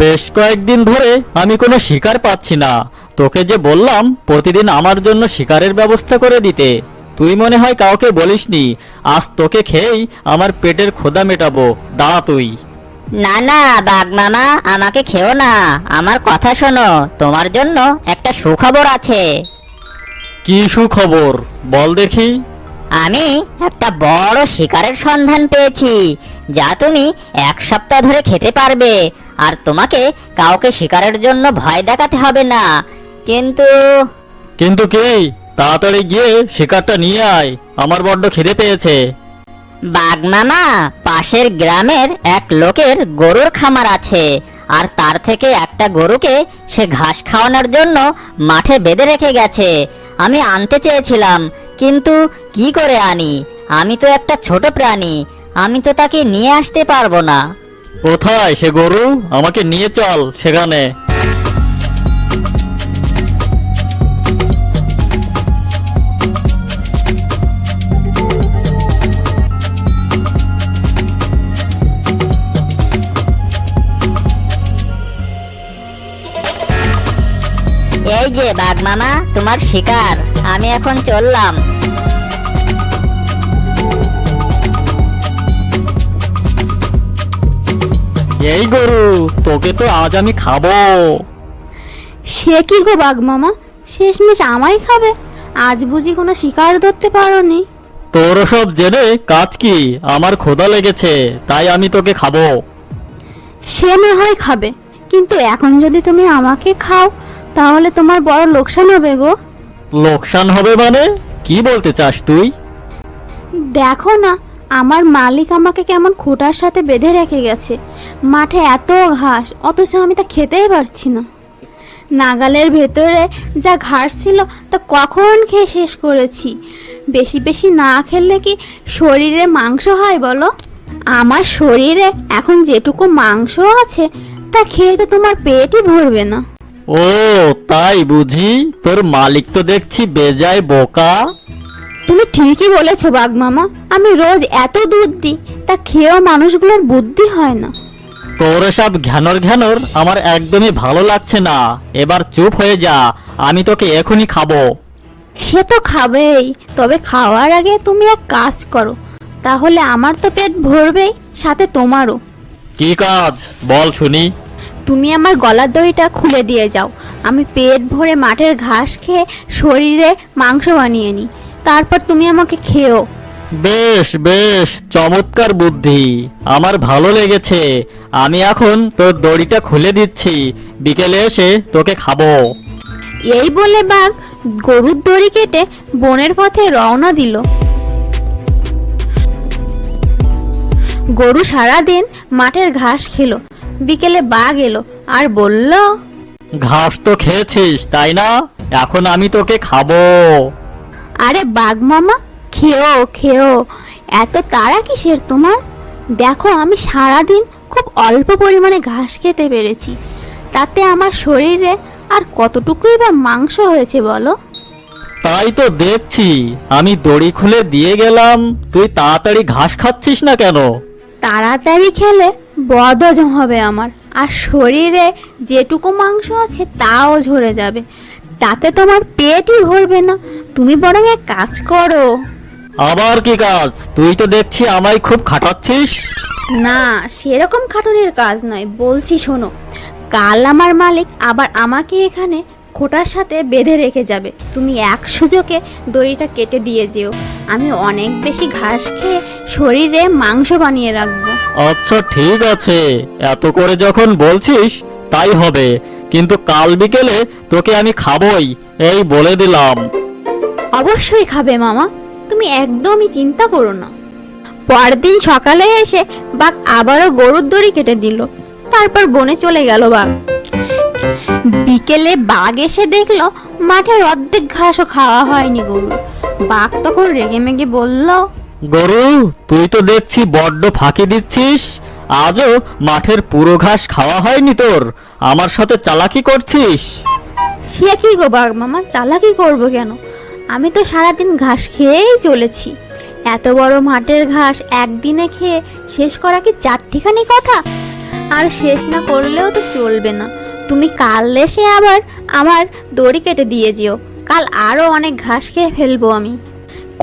বেশ কয়েকদিন ধরে আমি কোনো শিকার পাচ্ছি না। তোকে যে বললাম প্রতিদিন আমার জন্য শিকারের ব্যবস্থা করে দিতে, তুই মনে হয় কাউকে বলিসনি। আজ তোকে খেয়েই আমার পেটের ক্ষুধা মেটাবো, দাঁড়া তুই। না না বাঘ মামা, আমাকে খেও না, আমার কথা শোনো, তোমার জন্য একটা সুখবর আছে। কি সুখবর বল দেখি। আমি একটা বড় শিকারের সন্ধান পেয়েছি, যা তুমি 1 সপ্তাহ ধরে খেতে পারবে, আর তোমাকে কাউকে শিকারের জন্য ভয় দেখাতে হবে না। কিন্তু কিন্তু কি? তাড়াতাড়ি গিয়ে শিকারটা নিয়ে আয়, আমার বড্ড খিদে পেয়েছে। বাঘ মামা, পাশের গ্রামের এক লোকের গরুর খামার আছে, আর তার থেকে একটা গরুকে সে ঘাস খাওয়ানোর জন্য মাঠে বেঁধে রেখে গেছে। আমি আনতে চেয়েছিলাম, কিন্তু কি করে আনি? আমি তো একটা ছোট প্রাণী, আমি তো তাকে নিয়ে আসতে পারবো না। কোথায় সে গরু? আমাকে নিয়ে চল সেখানে। এই যে বাঘ মামা, তোমার শিকার, আমি এখন চললাম। এই গরু, তোকে তো আজ আমি খাবো। সে কি গো বাঘ মামা, শেষমেশ আমায় খাবে? আজ বুঝি কোনো শিকার ধরতে পারোনি? তোর সব জেনে কাজ কি? আমার ক্ষুধা লেগেছে, তাই আমি তোকে খাবো। সে না হয় খাবে, কিন্তু এখন যদি তুমি আমাকে খাও তাহলে তোমার বড় লোকসান হবে গো। লোকসান হবে মানে? কি বলতে চাস তুই? দেখো না, আমার মালিক আমাকে কেমন খোঁটার সাথে বেঁধে রেখে গেছে। মাঠে এত ঘাস, অথচ আমি তা খেতেই পারছি না। নাগালের ভেতরে যা ঘাস ছিল তা কখন খেয়ে শেষ করেছি। বেশি বেশি না খেলে কি শরীরে মাংস হয় বলো? আমার শরীরে এখন যেটুকু মাংস আছে তা খেয়ে তো তোমার পেটই ভরবে না। ও তাই বুঝি? তোর মালিক তো দেখছি বেজায় বোকা। তুমি ঠিকই বলেছো বাঘ মামা, আমি রোজ এত দুধ দিই, তা খেয়েও মানুষগুলোর বুদ্ধি হয় না। তোর সব ঘ্যানর ঘ্যানর আমার একদমই ভালো লাগছে না। এবার চুপ হয়ে যা, আমি তোকে এখনই খাবো। সে তো খাবেই, তবে খাওয়ার আগে তুমি এক কাজ করো, তাহলে আমার তো পেট ভরবেই, সাথে তোমারও। কি কাজ বল শুনি। তুমি আমার গলার দড়িটা খুলে দিয়ে যাও, আমি পেট ভরে মাঠের ঘাস খেয়ে শরীরে মাংস বানিয়ে নিই, তারপর তুমি আমাকে খেও। বেশ বেশ, চমৎকার বুদ্ধি, আমার ভালো লেগেছে। আমি এখন তোর দড়িটা খুলে দিচ্ছি, বিকেলে এসে তোকে খাবো। এই বলে বাঘ গরুর দড়ি কেটে বনের পথে রওনা দিল। গরু সারাদিন মাঠের ঘাস খেলো, বিকেলে বাঘ এলো আর বলল, ঘাস তো খেয়েছিস তাই না? এখন আমি তোকে খাবো। আরে বাঘ মামা, খেও খেও, এত তাড়া কিসের তোমার? দেখো, আমি সারাদিন খুব অল্প পরিমাণে ঘাস খেতে পেরেছি, তাতে আমার শরীরে আর কতটুকুই বা মাংস হয়েছে বলো? তাই তো দেখছি, আমি দড়ি খুলে দিয়ে গেলাম, তুই তাড়াতাড়ি ঘাস খাচ্ছিস না কেন? তাড়াতাড়ি খেলে বদহজম হবে আমার, আর শরীরে যেটুকু মাংস আছে তাও ঝরে যাবে, তাতে তোমার পেটই ভরবে না। তুমি বরং এক কাজ করো। আবার কি কাজ? তুই তো দেখছি আমায় খুব খাটাচ্ছিস। না, সেরকম খাটুনির কাজ নয়, বলছি শোনো। কাল আমার মালিক আবার আমাকে এখানে খোঁটার সাথে বেঁধে রেখে যাবে, তুমি এক সুযোগে দড়িটা কেটে দিয়ে যেও, আমি অনেক বেশি ঘাস খেয়ে শরীরে মাংস বানিয়ে রাখবো। আচ্ছা ঠিক আছে, এত করে যখন বলছিস তাই হবে, কিন্তু কাল বিকেলে তোকে আমি খাবই, এই বলে দিলাম। অবশ্যই খাবে মামা, তুমি একদমই চিন্তা করো না। পরদিন সকালে এসে বাঘ আবারও গরুর দড়ি কেটে দিল, তারপর বনে চলে গেল বাঘ। বিকেলে বাঘ এসে দেখলো মাঠের অর্ধেক ঘাসও খাওয়া হয়নি গরুর। বাঘ তখন রেগে মেগে বলল, গরু, তুই তো দেখছি বড্ড ফাঁকি দিচ্ছিস, আজও মাঠের পুরো ঘাস খাওয়া হয়নি তোর, আমার সাথে চালাকি করছিস। সে কি গো বাঘ মামা, চালাকি করবো কেন? আমি তো সারাদিন ঘাস খেয়েই চলেছি। এত বড় মাঠের ঘাস একদিনে খেয়ে শেষ করা কি চারটিখানি কথা? আর শেষ না করলেও তো চলবে না। তুমি কাল এসে আবার আমার দড়ি কেটে দিয়ে যেও। কাল আরো অনেক ঘাস খেয়ে ফেলবো আমি।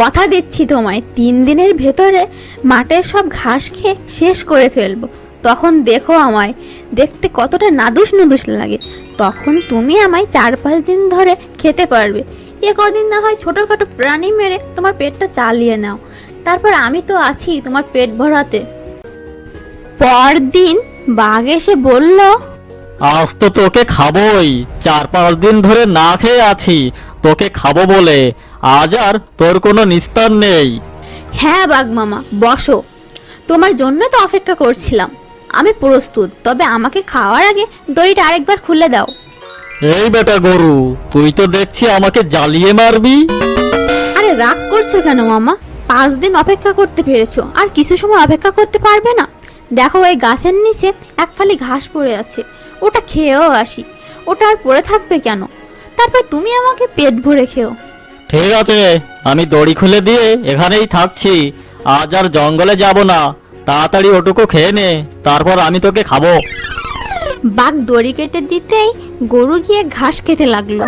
কথা দিচ্ছি তোমায়, 3 দিনের ভেতরে মাঠের সব ঘাস খেয়ে শেষ করে ফেলবো। তখন দেখো আমায় দেখতে কতটা নাদুস নুদুস লাগে। তখন তুমি আমায় 4-5 দিন ধরে খেতে পারবে। এ কদিন না হয় ছোটখাটো প্রাণী মেরে তোমার পেটটা চালিয়ে নাও, তারপর আমি তো আছি তোমার পেট ভরাতে। পরদিন বাঘ এসে বলল, আজ তো তোকে খাবোই। 4-5 দিন ধরে না খেয়ে আছি তোকে খাবো বলে। আজ আর তোর কোনো নিস্তার নেই। হ্যাঁ বাঘ মামা, বসো। তোমার জন্য তো অপেক্ষা করছিলাম। আমি প্রস্তুত, তবে আমাকে খাওয়ার আগে দড়িটা আরেকবার খুলে দাও। এই বেটা গরু, তুই তো দেখছি আমাকে জ্বালিয়ে মারবি। আরে রাগ করছো কেন মামা? 5 দিন অপেক্ষা করতে পেরেছো, আর কিছু সময় অপেক্ষা করতে পারবে না? দেখো ওই গাছের নিচে এক ফালি ঘাস পড়ে আছে, ওটা খেয়েও আসি। ওটা আর পড়ে থাকবে কেন? তারপর তুমি আমাকে পেট ভরে খেও। ঠিক আছে, আমি দড়ি খুলে দিয়ে এখানেই থাকছি। আজ আর জঙ্গলে যাব না। তাড়াতাড়ি ওটুকু খেয়ে নে, তারপর আমি তোকে খাবো। বাঘ দড়ি কেটে দিতেই গরু গিয়ে ঘাস খেতে লাগলো।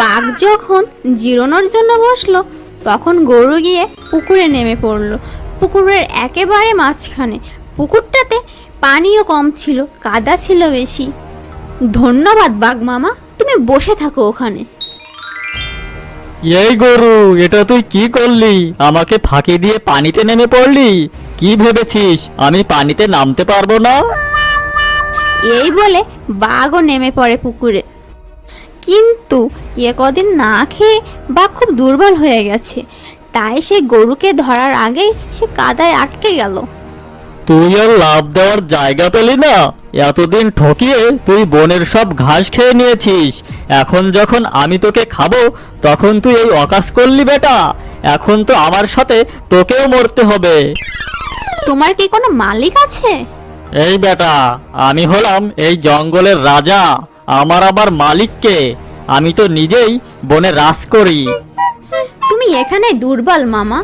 বাঘ যখন জিরানোর জন্য বসলো, তখন গরু গিয়ে পুকুরে নেমে পড়লো। পুকুরের একেবারে মাঝখানে। পুকুরটাতে পানিও কম ছিল, কাদা ছিল বেশি। ধন্যবাদ বাঘ মামা, তুমি বসে থাকো ওখানে। এই গরু, এটা তুই কি করলি? আমাকে ফাঁকি দিয়ে পানিতে নেমে পড়লি? কি ভেবেছিস আমি পানিতে নামতে পারবো না? এই বলে বাঘও নেমে পড়ে পুকুরে। কিন্তু এ কদিন না খেয়ে বাঘ খুব দুর্বল হয়ে গেছে, তাই সে গরুকে ধরার আগেই সে কাদায় আটকে গেল। তুই আর লাভ দেওয়ার জায়গা পেলি না? এতদিন ঠকিয়ে তুই বনের সব ঘাস খেয়ে নিয়েছিস। এখন যখন আমি তোকে খাবো, তখন তুই এই অকাজ করলি বেটা। এখন তো আমার সাথে তোকেও মরতে হবে। তোমার কি কোনো মালিক আছে? এই বেটা, আমি হলাম এই জঙ্গলের রাজা। আমার আবার মালিককে? আমি তো নিজেই বনে রাজ করি। তুমি এখানে দুর্বল মামা।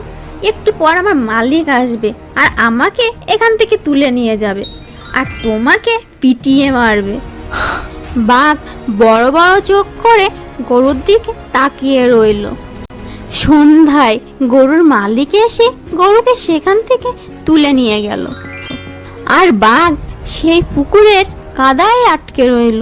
একটু পর আমার মালিক আসবে আর আমাকে এখান থেকে তুলে নিয়ে যাবে, আর তোমাকে পিটিয়ে মারবে। বাঘ বড় বড় চোখ করে গরুর দিকে তাকিয়ে রইল। সন্ধ্যায় গরুর মালিক এসে গরুকে সেখান থেকে তুলে নিয়ে গেল, আর বাঘ সেই পুকুরের কাদায় আটকে রইল।